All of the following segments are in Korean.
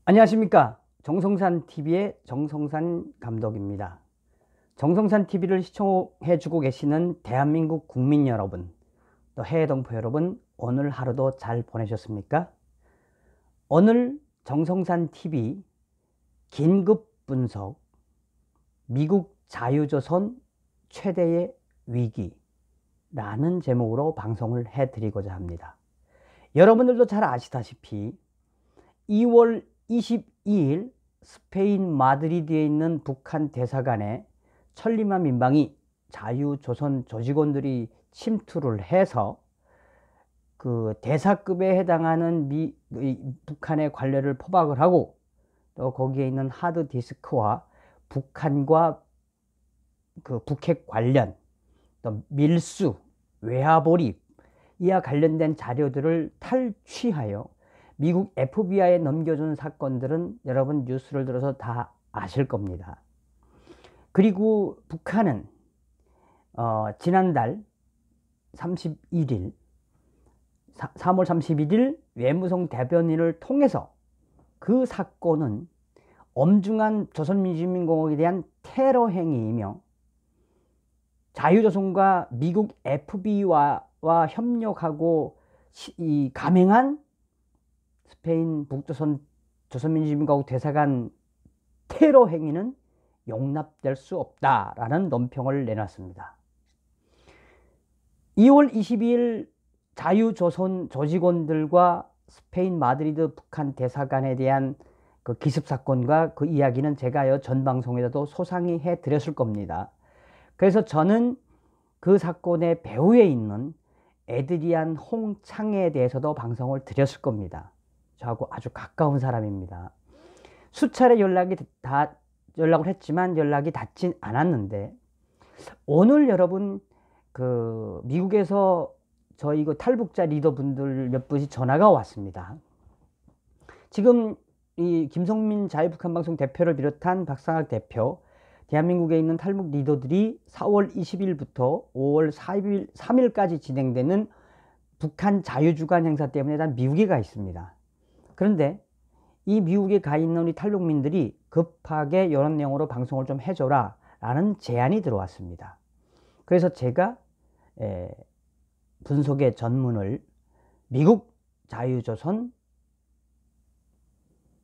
안녕하십니까. 정성산TV의 정성산 감독입니다. 정성산TV를 시청해주고 계시는 대한민국 국민 여러분, 또 해외 동포 여러분, 오늘 하루도 잘 보내셨습니까? 오늘 정성산TV 긴급 분석, 미국 자유조선 최대의 위기라는 제목으로 방송을 해드리고자 합니다. 여러분들도 잘 아시다시피 2월 22일 스페인 마드리드에 있는 북한 대사관에 천리만 민방위 자유조선 조직원들이 침투를 해서 그 대사급에 해당하는 북한의 관례를 포박을 하고, 또 거기에 있는 하드디스크와 북한과 그 북핵 관련, 또 밀수, 외화몰입 이와 관련된 자료들을 탈취하여 미국 FBI에 넘겨준 사건들은 여러분 뉴스를 들어서 다 아실 겁니다. 그리고 북한은 지난달 31일 3월 31일 외무성 대변인을 통해서 그 사건은 엄중한 조선민주주의인민공화국에 대한 테러 행위이며 자유조선과 미국 FBI와 협력하고 감행한 스페인 북조선 조선민주주의인민공화국 대사관 테러 행위는 용납될 수 없다라는 논평을 내놨습니다. 2월 22일 자유조선 조직원들과 스페인 마드리드 북한 대사관에 대한 그 기습 사건과 그 이야기는 제가 전 방송에서도 소상히 해드렸을 겁니다. 그래서 저는 그 사건의 배후에 있는 에드리안 홍창에 대해서도 방송을 드렸을 겁니다. 저하고 아주 가까운 사람입니다. 수차례 연락을 했지만 연락이 닿진 않았는데, 오늘 여러분 그 미국에서 저희 그 탈북자 리더분들 몇 분이 전화가 왔습니다. 지금 이 김성민 자유북한방송 대표를 비롯한 박상학 대표, 대한민국에 있는 탈북 리더들이 4월 20일부터 5월 3일까지 진행되는 북한 자유주간 행사 때문에 다 미국에 가 있습니다. 그런데 이 미국에 가 있는 우리 탈북민들이 급하게 이런 내용으로 방송을 좀 해줘라 라는 제안이 들어왔습니다. 그래서 제가 분석의 전문을 미국 자유조선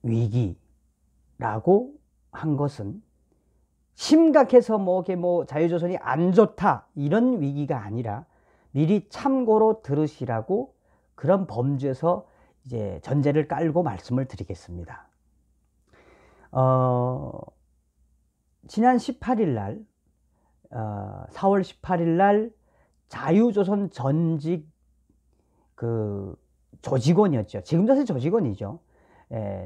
위기라고 한 것은 심각해서 자유조선이 안 좋다 이런 위기가 아니라 미리 참고로 들으시라고 그런 범주에서 이제 전제를 깔고 말씀을 드리겠습니다. 지난 18일 날 4월 18일 날 자유조선 전직 그 조직원이었죠. 지금도 사실 조직원이죠.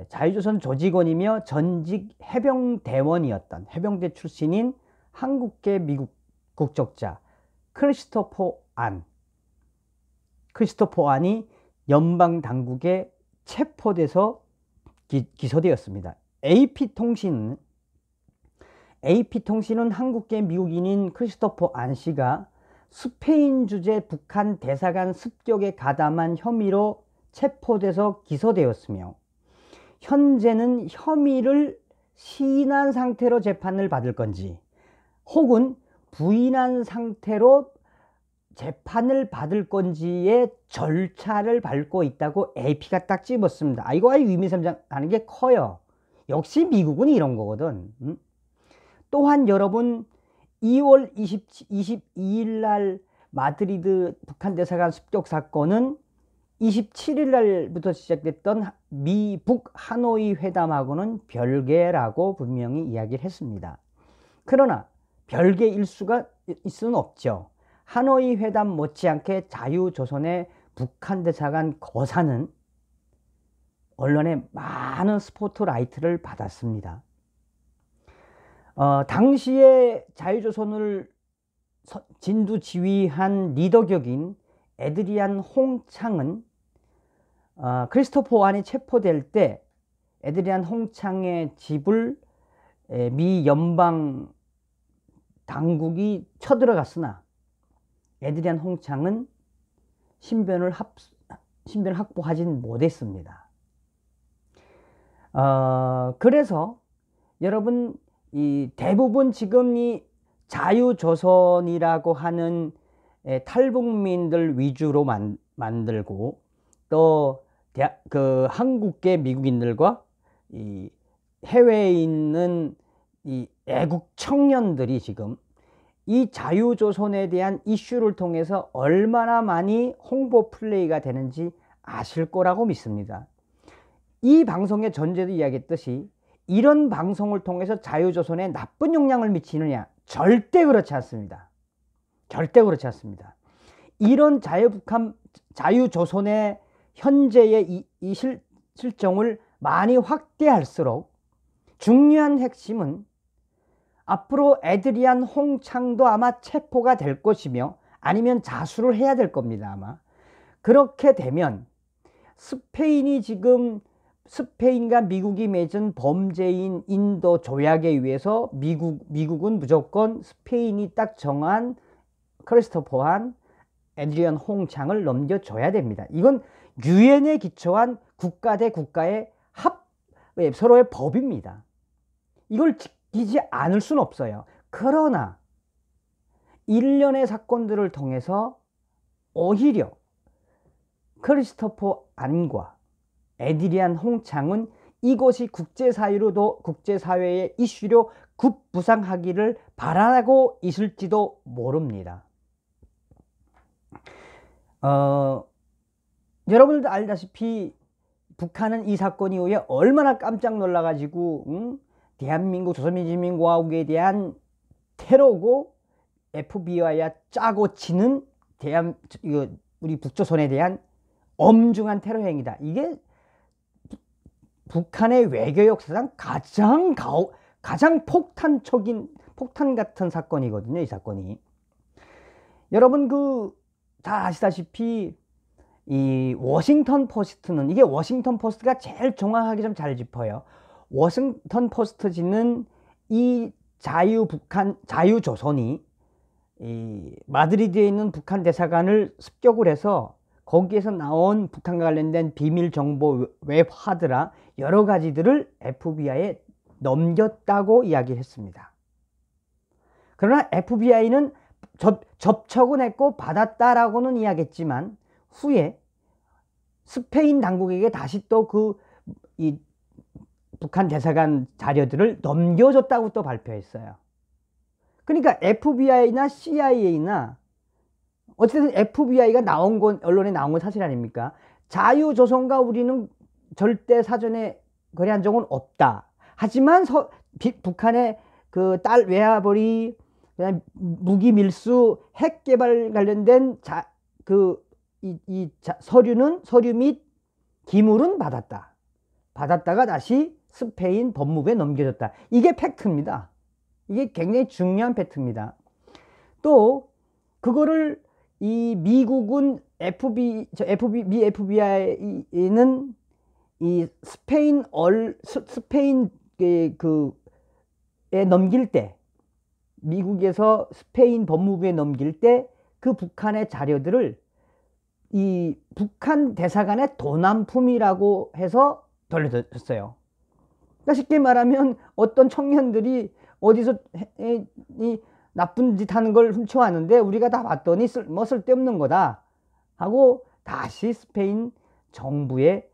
자유조선 조직원이며 전직 해병대원이었던 해병대 출신인 한국계 미국 국적자 크리스토퍼 안이 연방 당국에 체포돼서 기소되었습니다. AP통신은 한국계 미국인인 크리스토퍼 안 씨가 스페인 주재 북한 대사관 습격에 가담한 혐의로 체포돼서 기소되었으며, 현재는 혐의를 시인한 상태로 재판을 받을 건지 혹은 부인한 상태로 재판을 받을 건지의 절차를 밟고 있다고 AP가 딱 집었습니다. 이거 아주 의미심장하는 게 커요. 역시 미국은 이런 거거든. 또한 여러분 2월 22일 날 마드리드 북한 대사관 습격 사건은 27일 날부터 시작됐던 미북 하노이 회담하고는 별개라고 분명히 이야기를 했습니다. 그러나 별개일 수가 있을 수는 없죠. 하노이 회담 못지않게 자유조선의 북한 대사관 거사는 언론에 많은 스포트라이트를 받았습니다. 당시에 자유조선을 진두지휘한 리더격인 에드리안 홍창은 크리스토퍼 안이 체포될 때 에드리안 홍창의 집을 미 연방 당국이 쳐들어갔으나 에드리안 홍창은 신변을 확보하진 못했습니다. 그래서 여러분 이 대부분 지금 이 자유조선이라고 하는 탈북민들 위주로 만들고 또 그 한국계 미국인들과 이 해외에 있는 이 애국 청년들이 지금 이 자유조선에 대한 이슈를 통해서 얼마나 많이 홍보 플레이가 되는지 아실 거라고 믿습니다. 이 방송의 전제도 이야기했듯이 이런 방송을 통해서 자유조선에 나쁜 영향을 미치느냐? 절대 그렇지 않습니다. 절대 그렇지 않습니다. 이런 자유조선의 현재의 이 실정을 많이 확대할수록 중요한 핵심은 앞으로 에드리안 홍창도 아마 체포가 될 것이며 아니면 자수를 해야 될 겁니다. 아마 그렇게 되면 스페인이 지금 스페인과 미국이 맺은 범죄인 인도 조약에 의해서 미국은 무조건 스페인이 딱 정한 크리스토퍼한 에드리안 홍창을 넘겨줘야 됩니다. 이건 유엔에 기초한 국가 대 국가의 서로의 법입니다. 이걸 지키지 않을 수는 없어요. 그러나 일련의 사건들을 통해서 오히려 크리스토퍼 안과 에드리안 홍창은 이것이 국제사회의 이슈로 급부상하기를 바라고 있을지도 모릅니다. 여러분들도 알다시피 북한은 이 사건 이후에 얼마나 깜짝 놀라가지고 대한민국 조선민주주의공화국에 대한 테러고 FBI와 짜고 치는 우리 북조선에 대한 엄중한 테러 행위다. 이게 북한의 외교 역사상 가장 폭탄 같은 사건이거든요. 이 사건이. 여러분 다 아시다시피 이 워싱턴 포스트는 이게 워싱턴 포스트가 제일 정확하게 좀 잘 짚어요. 워싱턴 포스트지는 이 자유조선이 이 마드리드에 있는 북한 대사관을 습격을 해서 거기에서 나온 북한과 관련된 비밀 정보 웹 하드라 여러 가지들을 FBI에 넘겼다고 이야기했습니다. 그러나 FBI는 접촉은 했고 받았다라고는 이야기했지만 후에 스페인 당국에게 다시 또 이 북한 대사관 자료들을 넘겨줬다고 또 발표했어요. 그러니까 FBI나 CIA나 어쨌든 FBI가 언론에 나온 건 사실 아닙니까? 자유조선과 우리는 절대 사전에 거래한 적은 없다. 하지만 북한의 딸 외화벌이 무기 밀수 핵 개발 관련된 서류 및 기물은 받았다가 다시 스페인 법무부에 넘겨줬다. 이게 팩트입니다. 이게 굉장히 중요한 팩트입니다. 또 그거를 이 미국은 미 FBI는 이 스페인에 넘길 때 미국에서 스페인 법무부에 넘길 때 그 북한의 자료들을 이 북한 대사관의 도난품이라고 해서 돌려줬어요. 그러니까 쉽게 말하면 어떤 청년들이 어디서 이 나쁜 짓 하는 걸 훔쳐왔는데 우리가 다 봤더니 쓸데없는 거다 하고 다시 스페인 정부의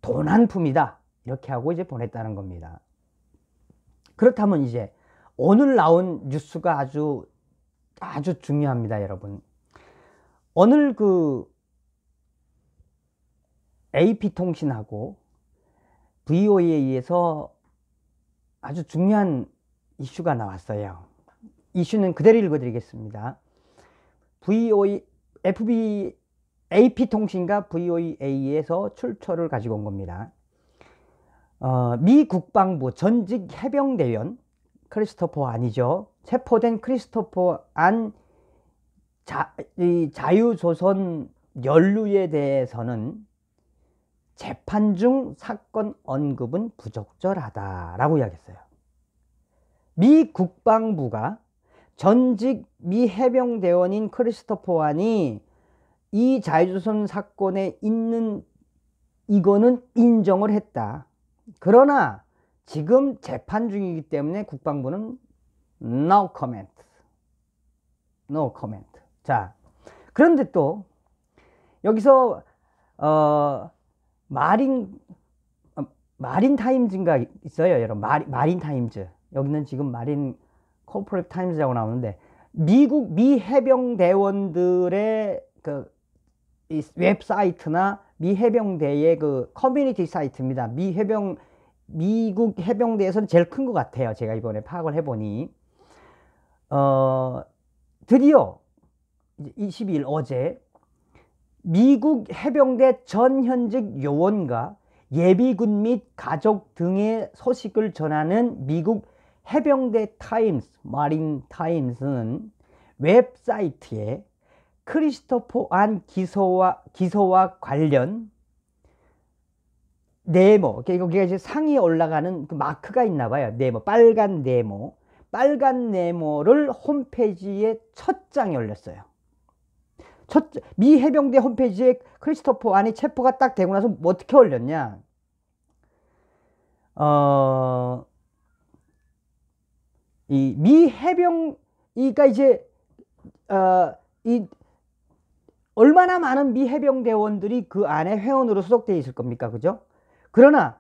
도난품이다 이렇게 하고 이제 보냈다는 겁니다. 그렇다면 이제 오늘 나온 뉴스가 아주 중요합니다. 여러분, 오늘 AP통신하고 VOA에 의해서 아주 중요한 이슈가 나왔어요. 이슈는 그대로 읽어드리겠습니다. AP통신과 VOA에서 출처를 가지고 온 겁니다. 미 국방부 전직 해병대원 크리스토퍼 안이죠. 체포된 크리스토퍼 안 자유조선 연루에 대해서는 재판 중 사건 언급은 부적절하다라고 이야기했어요. 미 국방부가 전직 미 해병대원인 크리스토퍼 안이 이 자유조선 사건에 있는 이거는 인정을 했다. 그러나 지금 재판 중이기 때문에 국방부는 no comment. no comment. 자, 그런데 또 여기서 마린 타임즈인가 있어요, 여러분. 마린 타임즈. 여기는 지금 마린 코퍼레이트 타임즈라고 나오는데, 미 해병대원들의 그 이 웹사이트나 미 해병대의 그 커뮤니티 사이트입니다. 미국 해병대에서는 제일 큰 것 같아요. 제가 이번에 파악을 해보니 드디어 22일 어제 미국 해병대 전 현직 요원과 예비군 및 가족 등의 소식을 전하는 미국 해병대 타임스, 마린 타임스는 웹사이트에 크리스토퍼 안 기소와 관련 네모, 여기가 이제 상위에 올라가는 그 마크가 있나 봐요. 네모, 빨간 네모를 홈페이지에 첫 장에 올렸어요. 미 해병대 홈페이지에 크리스토퍼 안이 체포가 딱 되고 나서 뭐 어떻게 올렸냐? 이 미 해병이가 이제 얼마나 많은 미 해병대원들이 그 안에 회원으로 소속되어 있을 겁니까? 그죠? 그러나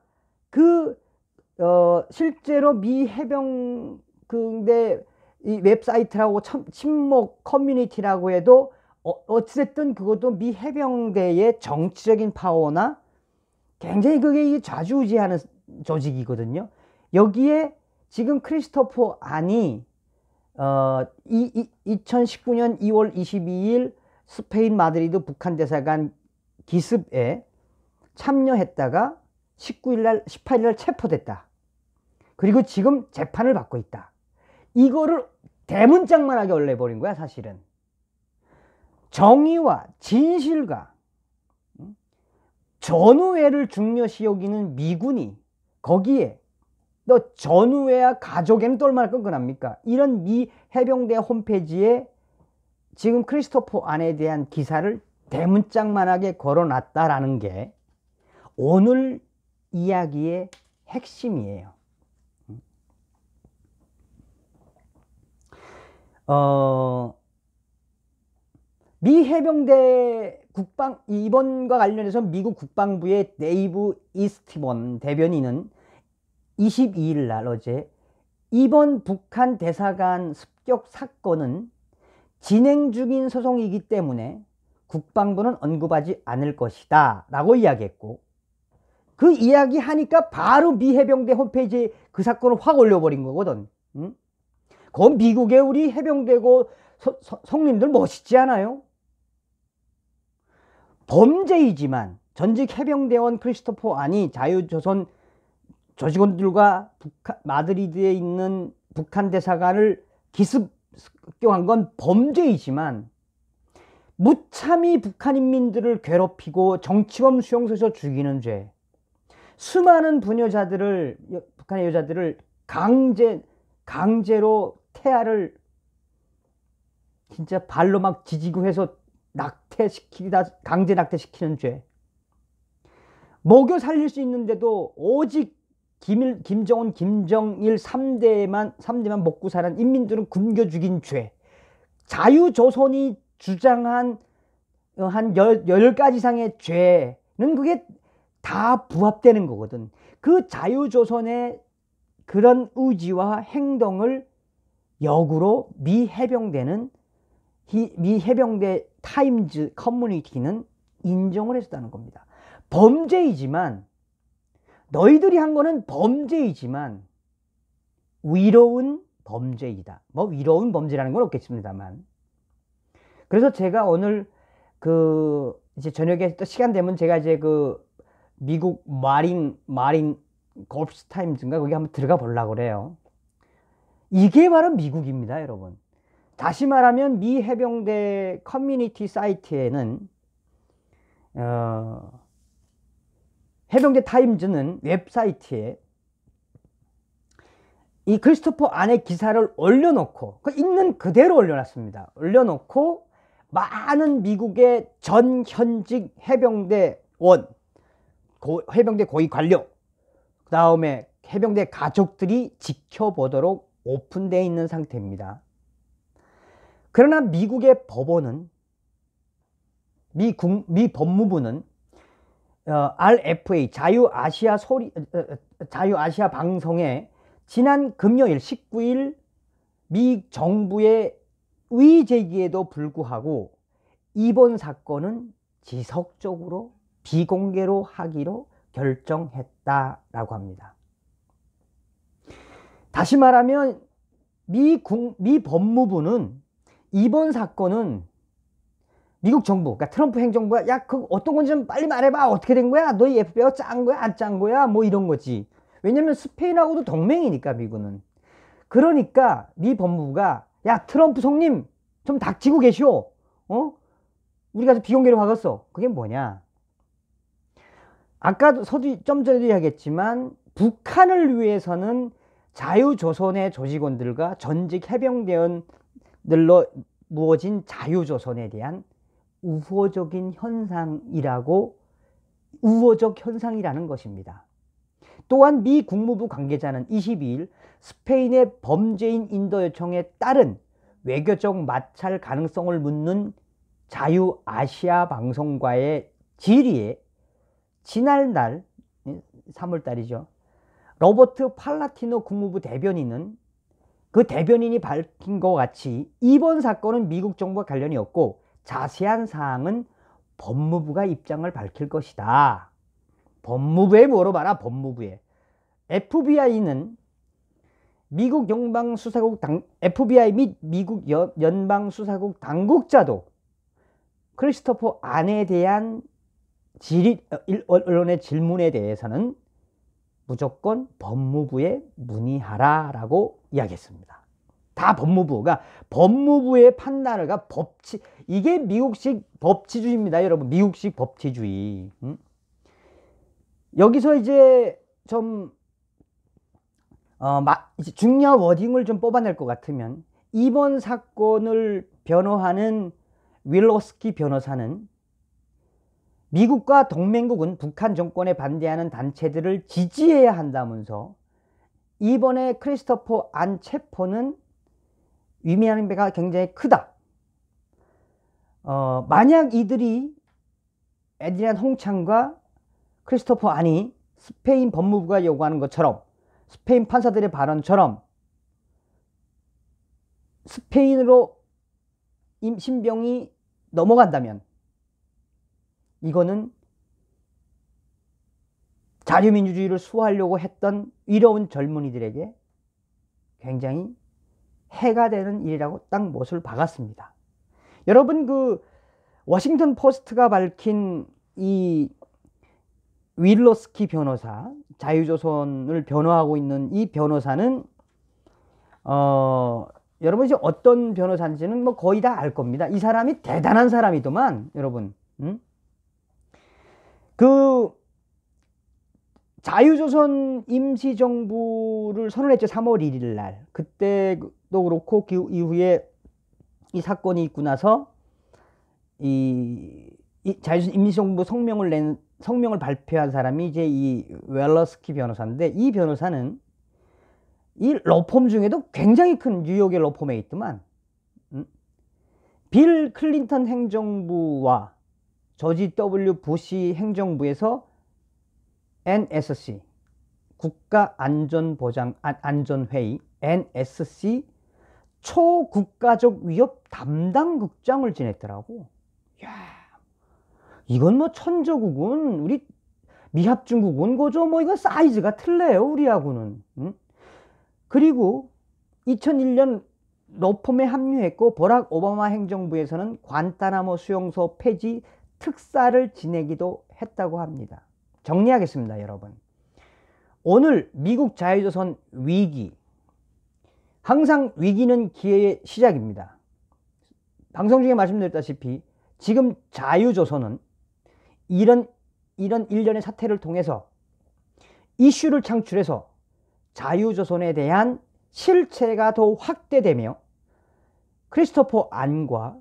실제로 미 해병대 이 웹사이트라고 친목 커뮤니티라고 해도 어쨌든 그것도 미 해병대의 정치적인 파워나 굉장히 그게 좌지우지하는 조직이거든요. 여기에 지금 크리스토퍼 안이 2019년 2월 22일 스페인 마드리드 북한 대사관 기습에 참여했다가 18일날 체포됐다. 그리고 지금 재판을 받고 있다. 이거를 대문짝만하게 올려버린 거야, 사실은. 정의와 진실과 전우회를 중요시 여기는 미군이 거기에 너 전우회와 가족에는 또 얼마나 끈끈합니까? 이런 미 해병대 홈페이지에 지금 크리스토퍼 안에 대한 기사를 대문짝만하게 걸어놨다라는 게 오늘 이야기의 핵심이에요. 미 해병대 이번과 관련해서 미국 국방부의 데이브 이스티번 대변인은 22일 날 어제 이번 북한 대사관 습격 사건은 진행 중인 소송이기 때문에 국방부는 언급하지 않을 것이다 라고 이야기했고, 그 이야기 하니까 바로 미 해병대 홈페이지에 그 사건을 확 올려버린 거거든. 그건 미국의 우리 해병대고 성님들 멋있지 않아요? 범죄이지만 전직 해병대원 크리스토퍼 안이 자유조선 조직원들과 마드리드에 있는 북한 대사관을 기습격한 건 범죄이지만 무참히 북한 인민들을 괴롭히고 정치범 수용소에서 죽이는 죄, 수많은 북한의 여자들을 강제로 태아를 진짜 발로 막 지지고 해서 강제 낙태시키는 죄, 먹여 살릴 수 있는데도 오직 김정은, 김정일 3대만 먹고 사는 인민들은 굶겨 죽인 죄, 자유조선이 주장한 한 10가지 상의 죄는 그게 다 부합되는 거거든. 그 자유조선의 그런 의지와 행동을 역으로 미 해병대 타임즈 커뮤니티는 인정을 했다는 겁니다. 범죄이지만, 너희들이 한 거는 범죄이지만 위로운 범죄이다. 뭐 위로운 범죄라는 건 없겠습니다만. 그래서 제가 오늘 이제 저녁에 또 시간 되면 제가 이제 미국 마린 골프스 타임즈인가 거기 한번 들어가 보려고 그래요. 이게 바로 미국입니다, 여러분. 다시 말하면 미 해병대 커뮤니티 사이트에는 해병대 타임즈는 웹사이트에 이 크리스토퍼 안의 기사를 올려놓고 있는 그대로 올려놨습니다. 올려놓고 많은 미국의 전 현직 해병대원, 해병대 고위 관료, 다음에 해병대 가족들이 지켜보도록 오픈되어 있는 상태입니다. 그러나 미국의 법원은, 미 법무부는 RFA 자유아시아 방송에 지난 금요일 19일 미 정부의 의의 제기에도 불구하고 이번 사건은 지속적으로 비공개로 하기로 결정했다라고 합니다. 다시 말하면 미 법무부는 이번 사건은 미국 정부, 그러니까 트럼프 행정부가 야, 그 어떤 건지 좀 빨리 말해봐. 어떻게 된 거야? 너희 FBI가 짠 거야? 안 짠 거야? 뭐 이런 거지. 왜냐면 스페인하고도 동맹이니까 미국은. 그러니까 미 법무부가 야, 트럼프 성님 좀 닥치고 계시오. 우리가 비공개로 하겠어. 그게 뭐냐? 아까도 좀 전에도 이야기했지만 북한을 위해서는 자유조선의 조직원들과 전직 해병대원들로 무어진 자유조선에 대한 우호적 현상이라는 것입니다. 또한 미 국무부 관계자는 22일 스페인의 범죄인 인도 요청에 따른 외교적 마찰 가능성을 묻는 자유아시아 방송과의 질의에 지난날 3월달이죠. 로버트 팔라티노 국무부 대변인은 그 대변인이 밝힌 것 같이 이번 사건은 미국 정부와 관련이 없고 자세한 사항은 법무부가 입장을 밝힐 것이다. 법무부에 물어봐라. 법무부에. FBI는 미국 연방수사국 FBI 및 미국 연방수사국 당국자도 크리스토퍼 안에 대한 언론의 질문에 대해서는 무조건 법무부에 문의하라라고 이야기했습니다. 다 법무부가 법무부의 판단을 이게 미국식 법치주의입니다, 여러분. 미국식 법치주의. 여기서 이제 좀 중요한 워딩을 좀 뽑아낼 것 같으면 이번 사건을 변호하는 윌로스키 변호사는 미국과 동맹국은 북한 정권에 반대하는 단체들을 지지해야 한다면서 이번에 크리스토퍼 안 체포는 의미하는 바가 굉장히 크다. 만약 이들이 에드리안 홍창과 크리스토퍼 안이 스페인 법무부가 요구하는 것처럼 스페인 판사들의 발언처럼 스페인으로 신병이 넘어간다면 이거는 자유민주주의를 수호하려고 했던 위로운 젊은이들에게 굉장히 해가 되는 일이라고 딱 못을 박았습니다. 여러분, 그 워싱턴 포스트가 밝힌 이 윌로스키 변호사, 자유조선을 변호하고 있는 이 변호사는 여러분 이제 어떤 변호사인지는 뭐 거의 다 알 겁니다. 이 사람이 대단한 사람이더만, 여러분. 그 자유조선 임시정부를 선언했죠. 3월 1일 날. 그때도 그렇고 그 이후에 이 사건이 있고 나서 이 자유조선 임시정부 성명을 발표한 사람이 이제 이 웰러스키 변호사인데, 이 변호사는 이 로펌 중에도 굉장히 큰 뉴욕의 로펌에 있더만, 빌 클린턴 행정부와 조지 W 부시 행정부에서 NSC 국가안전회의 NSC 초국가적 위협 담당국장을 지냈더라고. 야, 이건 뭐 천저국은 우리 미합중국은 거죠. 뭐 이거 사이즈가 틀려요, 우리하고는. 그리고 2001년 로펌에 합류했고 버락 오바마 행정부에서는 관타나모 수용소 폐지 특사를 지내기도 했다고 합니다. 정리하겠습니다, 여러분. 오늘 미국 자유조선 위기, 항상 위기는 기회의 시작입니다. 방송 중에 말씀드렸다시피 지금 자유조선은 이런 일련의 사태를 통해서 이슈를 창출해서 자유조선에 대한 실체가 더 확대되며 크리스토퍼 안과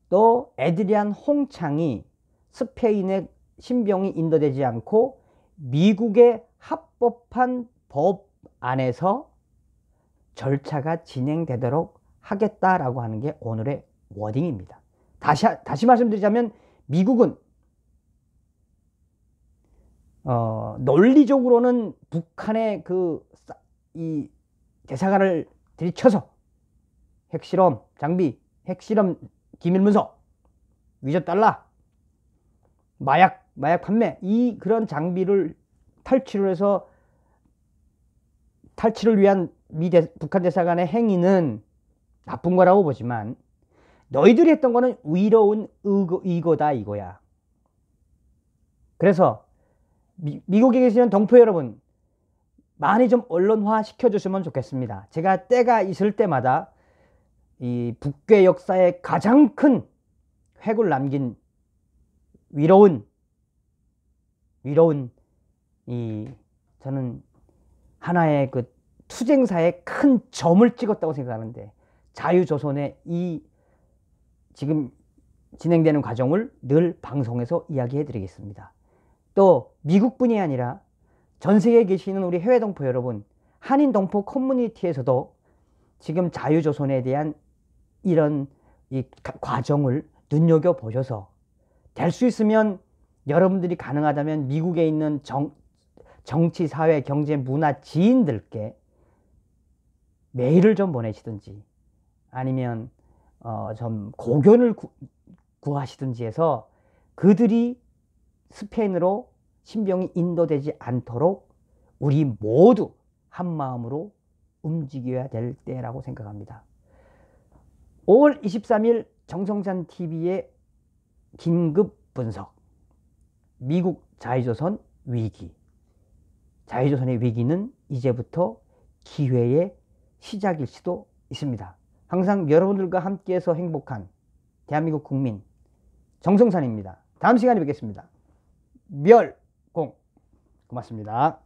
또 에드리안 홍창이 스페인의 신병이 인도되지 않고 미국의 합법한 법 안에서 절차가 진행되도록 하겠다라고 하는 게 오늘의 워딩입니다. 다시 말씀드리자면 미국은 논리적으로는 북한의 이 대사관을 들이쳐서 핵실험 장비, 핵실험 기밀문서, 위조 달러, 마약 판매, 그런 장비를 탈취를 해서 탈취를 위한 북한 대사관의 행위는 나쁜 거라고 보지만 너희들이 했던 거는 위로운 의거다 이거야. 그래서 미국에 계시는 동포 여러분, 많이 좀 언론화 시켜주시면 좋겠습니다. 제가 때가 있을 때마다 이 북괴 역사에 가장 큰 획을 남긴 위로운 저는 하나의 그 투쟁사에 큰 점을 찍었다고 생각하는데, 자유조선의 이 지금 진행되는 과정을 늘 방송에서 이야기해 드리겠습니다. 또 미국뿐이 아니라 전 세계에 계시는 우리 해외 동포 여러분, 한인 동포 커뮤니티에서도 지금 자유조선에 대한 이런 이 과정을 눈여겨보셔서 될 수 있으면 여러분들이 가능하다면 미국에 있는 정치, 사회, 경제, 문화 지인들께 메일을 좀 보내시든지 아니면 좀 고견을 구하시든지 해서 그들이 스페인으로 신병이 인도되지 않도록 우리 모두 한마음으로 움직여야 될 때라고 생각합니다. 5월 23일 정성찬 TV의 긴급 분석, 미국 자유조선 위기. 자유조선의 위기는 이제부터 기회의 시작일 수도 있습니다. 항상 여러분들과 함께해서 행복한 대한민국 국민 정성찬입니다. 다음 시간에 뵙겠습니다. 멸공. 고맙습니다.